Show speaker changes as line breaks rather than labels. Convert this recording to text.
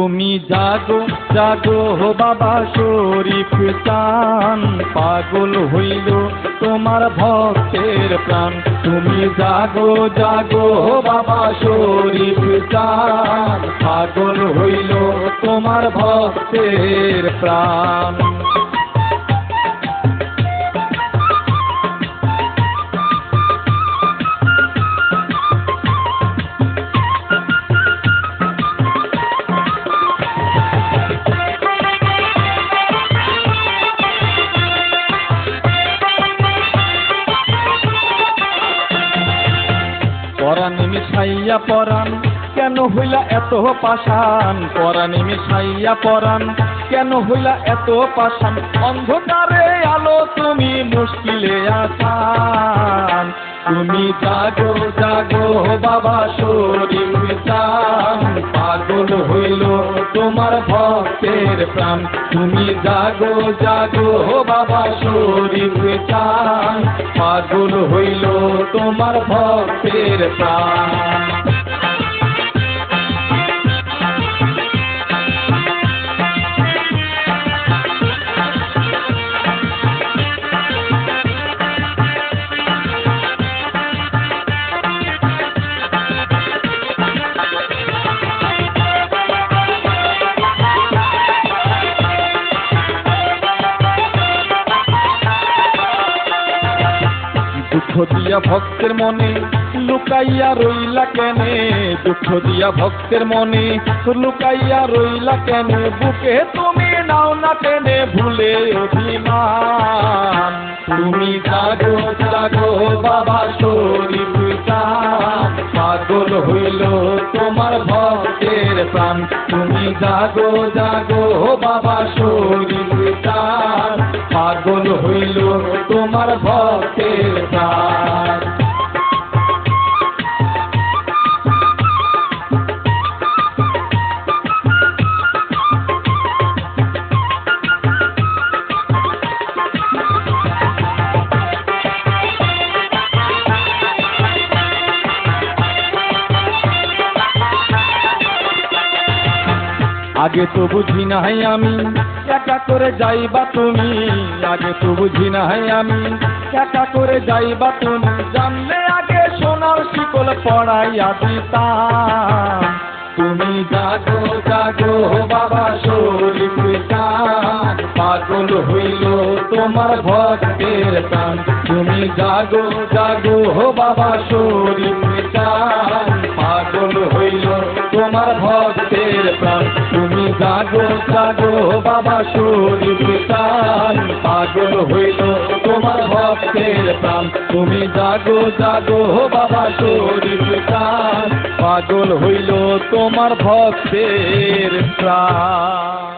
তুমি জাগো জাগো বাবা শরীফ চান, পাগল হইল তোমার ভক্তের প্রাণ। তুমি জাগো জাগো বাবা শরীফ চান, পাগল হইল তোমার ভক্তের প্রাণ। পরাণে মিশাইয়া পরাণ কেন হইলা এত পাষাণ, পরাণে মিশাইয়া পরাণ কেন হইলা এত পাষাণ। অন্ধকারে আলো তুমি মুশকিলে আসান, তুমি জাগো জাগো বাবা শরীফ চান, পাগল হইল তোমার ভক্তের প্রাণ। তুমি জাগো জাগো বাবা শরীফ চান, পাগল হইল তোমার ভক্তের প্রাণ। দুঃখ দিয়া ভক্তের মনে লুকাইয়া রইলা কেনে, দুঃখ দিয়া ভক্তের মনে লুকাইয়া রইলা কেনে। বুকে তুমি নাও না টেনে ভুলে অভিমান, তুমি জাগো জাগো বাবা শরীফ চান, পাগল হইল তোমার ভক্তের প্রাণ। তুমি জাগো জাগো বাবা শরীফ চান, পাগল হইল তোমার ভক্তের প্রাণ। আগে তো বুঝি নাই আমি একা করে যাইবা তুমি, আগে তো বুঝি নাই আমি একা করে যাইবা তুমি। জানলে আগে সোনার শিকল পড়াইয়া দিতাম। তুমি জাগো জাগো বাবা শরীফ চান, পাগল হইল তোমার ভক্তের প্রাণ। তুমি জাগো জাগো বাবা শরীফ চান, পাগল হইল তোমার ভক্তের প্রাণ। তুমি জাগো জাগো বাবা শরীফ চান, পাগল হইল তোমার ভক্তের প্রাণ। তুমি জাগো জাগো বাবা শরীফ চান, পাগল হইল তোমার ভক্তের প্রাণ।